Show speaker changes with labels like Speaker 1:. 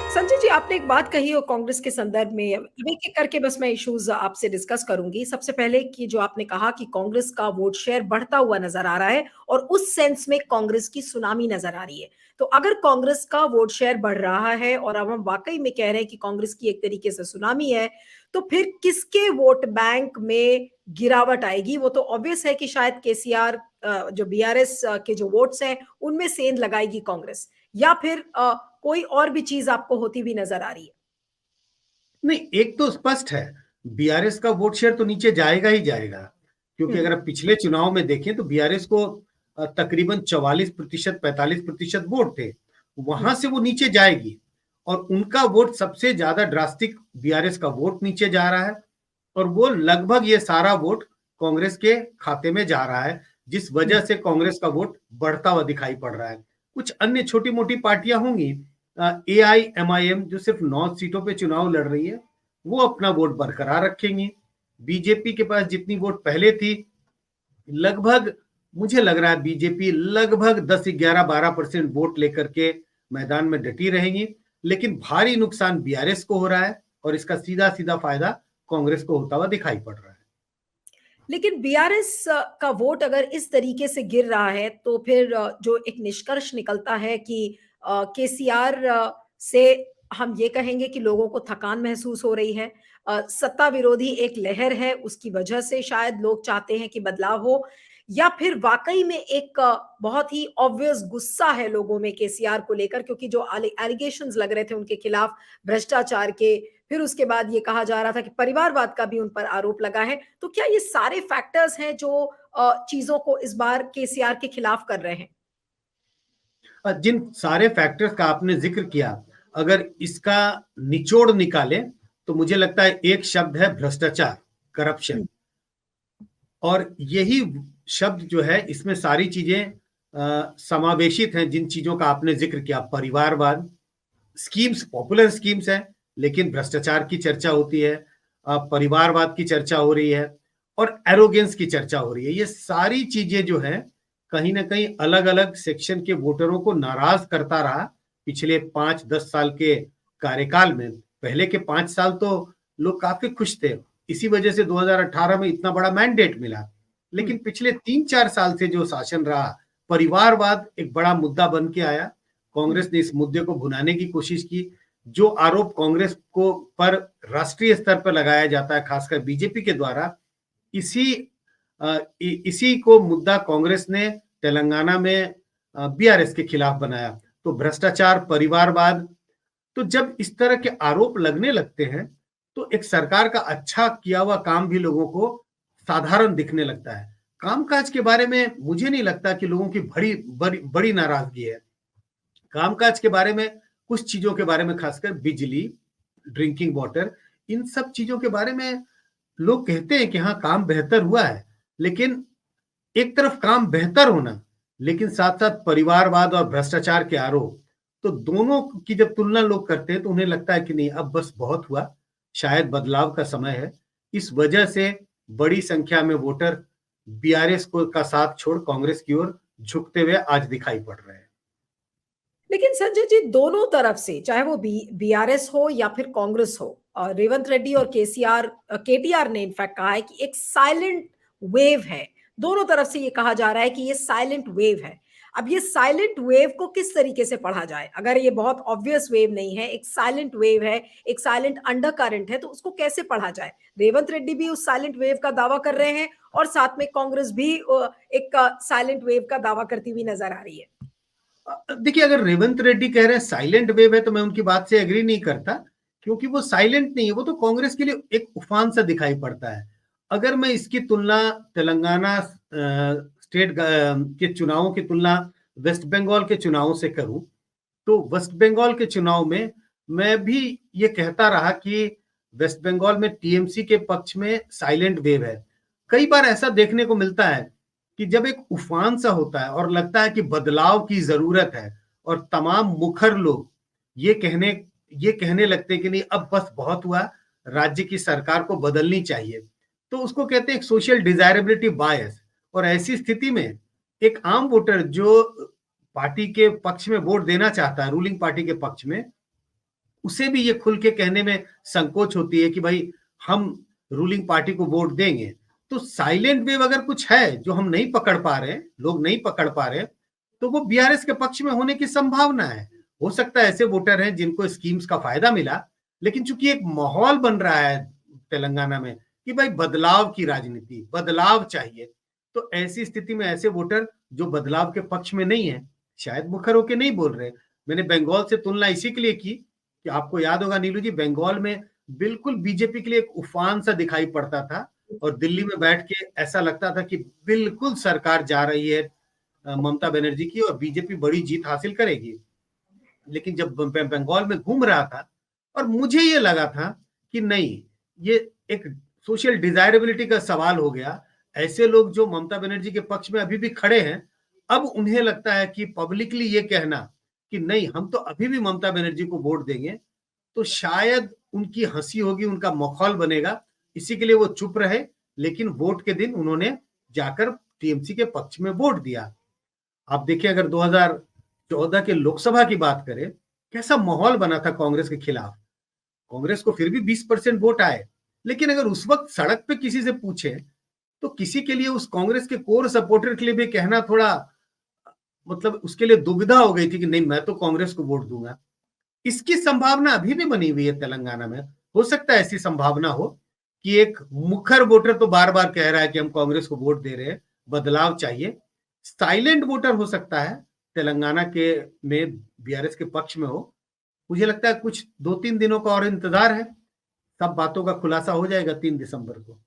Speaker 1: संजय जी, आपने एक बात कही हो कांग्रेस के संदर्भ में, अब एक-एक करके बस मैं इश्यूज़ आपसे डिस्कस करूँगी। सबसे पहले कि जो आपने कहा कि कांग्रेस का वोट शेयर बढ़ता हुआ नज़र आ रहा है और उस सेंस में कांग्रेस की सुनामी नज़र आ रही है। तो अगर कांग्रेस का वोट शेयर बढ़ रहा है और अब हम वाक़ई में कह रहे हैं कि कांग्रेस की एक तरीके से सुनामी है, तो फिर किसके वोट बैंक में गिरावट आएगी? वो तो ऑब्वियस है कि शायद केसीआर जो बीआरएस के जो वोट्स हैं, उनमें सेंध लगाएगी कांग्रेस या फिर कोई और भी चीज़ आपको होती हुई नज़र आ रही है?
Speaker 2: नहीं, एक तो स्पष्ट है, बीआरएस का वोट शेयर तो नीचे जाएगा ही जाएगा, क्योंकि
Speaker 1: हुँ,
Speaker 2: अगर आप पिछले चुनाव में देखें तो बीआरएस को तकरीबन 44% 45% वोट थे,
Speaker 1: हुँ,
Speaker 2: वहां से वो नीचे जाएगी और उनका वोट सबसे ज्यादा ड्रास्टिक बीआरएस का वोट नीचे जा रहा है और वो लगभग ये सारा वोट कांग्रेस के खाते में जा रहा है, जिस
Speaker 1: हुँ,
Speaker 2: वजह से कांग्रेस का वोट बढ़ता हुआ दिखाई पड़ रहा है। कुछ अन्य छोटी-मोटी पार्टियां होंगी, एआईएमआईएम जो सिर्फ 9 सीटों पे चुनाव लड़ रही है, वो अपना वोट बरकरार रखेंगी। बीजेपी के पास जितनी वोट पहले थी, लगभग मुझे लग रहा है बीजेपी लगभग 10, 11, 12% वोट लेकर के मैदान में डटी रहेंगी, लेकिन भारी नुकसान बीआरएस को हो रहा है और इसका सीधा-सीधा फायदा कांग्रेस को होता हुआ दिखाई पड़ रहा है।
Speaker 1: लेकिन बीआरएस का वोट अगर इस तरीके से गिर रहा है, तो फिर जो एक निष्कर्ष निकलता है कि केसीआर से हम ये कहेंगे कि लोगों को थकान महसूस हो रही है। सत्ता विरोधी एक लहर है, उसकी वजह से शायद लोग चाहते हैं कि बदलाव हो या फिर वाक़ई में एक बहुत ही ऑब्वियस गुस्सा है लोगों में केसीआर को लेकर क्योंकि जो एलिगेशंस लग रहे थे उनके खिलाफ भ्रष्टाचार के, फिर उसके बाद ये कहा जा रहा था कि परिवारवाद का भी उन पर आरोप लगा है। तो क्या ये सारे फैक्टर्स हैं जो चीज़ों को इस बार केसीआर के खिलाफ कर रहे हैं?
Speaker 2: जिन सारे फैक्टर्स का आपने जिक्र किया, अगर इसका निचोड़ निकालें, तो मुझे लगता है एक शब्द है भ्रष्टाचार, करप्शन।
Speaker 1: हुँ,
Speaker 2: और यही शब्द जो है इसमें सारी चीजें समावेशित हैं, जिन चीजों का आपने जिक्र किया, परिवारवाद, स्कीम्स पॉपुलर स्कीम्स हैं, लेकिन भ्रष्टाचार की चर्चा होती है, परिवारवाद की चर्चा हो रही है और एरोगेंस की चर्चा हो रही है। ये सारी चीजें जो है कहीं ना कहीं अलग अलग सेक्शन के वोटरों को नाराज करता रहा पिछले 5-10 साल के कार्यकाल में। पहले के 5 साल तो लोग काफी खुश थे, इसी वजह से 2018 में इतना बड़ा मैंडेट मिला।
Speaker 1: हुँ।
Speaker 2: लेकिन पिछले 3-4 साल से जो शासन रहा, परिवारवाद एक बड़ा मुद्दा बन के आया।
Speaker 1: हुँ।
Speaker 2: कांग्रेस ने इस मुद्दे को भुनाने की कोशिश की। जो आरोप कांग्रेस को पर राष्ट्रीय स्तर पर लगाया जाता है, खासकर बीजेपी के द्वारा, इसी इसी को मुद्दा कांग्रेस ने तेलंगाना में बीआरएस के खिलाफ बनाया। तो भ्रष्टाचार, परिवारवाद, तो जब इस तरह के आरोप लगने लगते हैं, तो एक सरकार का अच्छा किया हुआ काम भी लोगों को साधारण दिखने लगता है। कामकाज के बारे में मुझे नहीं लगता कि लोगों की बड़ी बड़ी बड़ी नाराजगी है। कामकाज के बारे में, कुछ चीजों के बारे में, खासकर बिजली, ड्रिंकिंग वाटर, इन सब चीजों के बारे में लोग कहते हैं कि हाँ, काम बेहतर हुआ है। लेकिन एक तरफ काम बेहतर होना, लेकिन साथ-साथ परिवारवाद और भ्रष्टाचार के आरोप, तो दोनों की जब तुलना लोग करते हैं तो उन्हें लगता है कि नहीं, अब बस बहुत हुआ, शायद बदलाव का समय है। इस वजह से बड़ी संख्या में वोटर बीआरएस को का साथ छोड़ कांग्रेस की ओर झुकते हुए आज दिखाई पड़ रहे हैं।
Speaker 1: लेकिन संजय जी दोनों तरफ से चाहे वो बीआरएस हो या फिर कांग्रेस हो रेवंत रेड्डी और केटीआर ने इनफैक्ट कहा है कि एक साइलेंट वेव है। दोनों तरफ से ये कहा जा रहा है कि ये साइलेंट वेव है। अब ये साइलेंट वेव को किस तरीके से पढ़ा जाए? अगर ये बहुत ऑब्वियस वेव नहीं है, एक साइलेंट वेव है, एक साइलेंट अंडर करंट है, तो उसको कैसे पढ़ा जाए? रेवंत रेड्डी भी उस साइलेंट वेव का दावा कर रहे हैं और साथ में कांग्रेस भी एक साइलेंट वेव का दावा करती हुई नजर आ रही है।
Speaker 2: देखिए, अगर रेवंत रेड्डी कह रहे हैं साइलेंट वेव है, तो मैं उनकी बात से एग्री नहीं करता, क्योंकि वो साइलेंट नहीं है, वो तो कांग्रेस के लिए एक उफान सा दिखाई पड़ता है। अगर मैं इसकी तुलना तेलंगाना स्टेट के चुनावों की तुलना वेस्ट बंगाल के चुनावों से करूं, तो वेस्ट बंगाल के चुनाव में मैं भी ये कहता रहा कि वेस्ट बंगाल में टीएमसी के पक्ष में साइलेंट वेव है। कई बार ऐसा देखने को मिलता है कि जब एक उफान सा होता है और लगता है कि बदलाव की जरूरत है और तमाम मुखर लोग ये कहने ये कहने लगते हैं कि नहीं, अब बस बहुत हुआ, राज्य की सरकार को बदलनी चाहिए, तो उसको कहते हैं एक सोशल डिजायरेबिलिटी बायस। और ऐसी स्थिति में एक आम वोटर जो पार्टी के पक्ष में वोट देना चाहता है, रूलिंग पार्टी के पक्ष में, उसे भी ये खुल के कहने में संकोच होती है कि भाई हम रूलिंग पार्टी को वोट देंगे। तो साइलेंट वेव अगर कुछ है जो हम नहीं पकड़ पा रहे, लोग नहीं पकड़ पा रहे, तो वो बीआरएस के पक्ष में होने की संभावना है। हो सकता है ऐसे वोटर हैं जिनको स्कीम्स का फायदा मिला, लेकिन चूंकि एक माहौल बन रहा है तेलंगाना में कि भाई बदलाव की राजनीति, बदलाव चाहिए, तो ऐसी स्थिति में ऐसे वोटर जो बदलाव के पक्ष में नहीं है, शायद मुखर होकर नहीं बोल रहे। मैंने बंगाल से तुलना इसी के लिए की कि आपको याद होगा नीलू जी, बंगाल में बिल्कुल बीजेपी के लिए एक उफान सा दिखाई पड़ता था और दिल्ली में बैठ के ऐसा लगता था कि बिल्कुल सरकार जा रही है ममता बनर्जी की और बीजेपी बड़ी जीत हासिल करेगी। लेकिन जब बंगाल में घूम रहा था और मुझे ये लगा था कि नहीं, ये एक सोशल डिजायरेबिलिटी का सवाल हो गया। ऐसे लोग जो ममता बनर्जी के पक्ष में अभी भी खड़े हैं, अब उन्हें लगता है कि पब्लिकली ये कहना कि नहीं हम तो अभी भी ममता बनर्जी को वोट देंगे, तो शायद उनकी हंसी होगी, उनका माहौल बनेगा, इसी के लिए वो चुप रहे। लेकिन वोट के दिन उन्होंने जाकर टीएमसी के पक्ष में वोट दिया। आप देखिए अगर 2014 के लोकसभा की बात करें, कैसा माहौल बना था कांग्रेस के खिलाफ। कांग्रेस को फिर भी 20% वोट आए, लेकिन अगर उस वक्त सड़क पे किसी से पूछे तो किसी के लिए उस कांग्रेस के कोर सपोर्टर के लिए भी कहना थोड़ा मतलब उसके लिए दुविधा हो गई थी कि नहीं मैं तो कांग्रेस को वोट दूंगा। इसकी संभावना अभी भी बनी हुई है तेलंगाना में। हो सकता है ऐसी संभावना हो कि एक मुखर वोटर तो बार बार कह रहा है कि हम कांग्रेस को वोट दे रहे हैं, बदलाव चाहिए। साइलेंट वोटर हो सकता है तेलंगाना के में बीआरएस के पक्ष में हो। मुझे लगता है कुछ 2-3 दिनों का और इंतजार है, सब बातों का खुलासा हो जाएगा 3 दिसंबर को।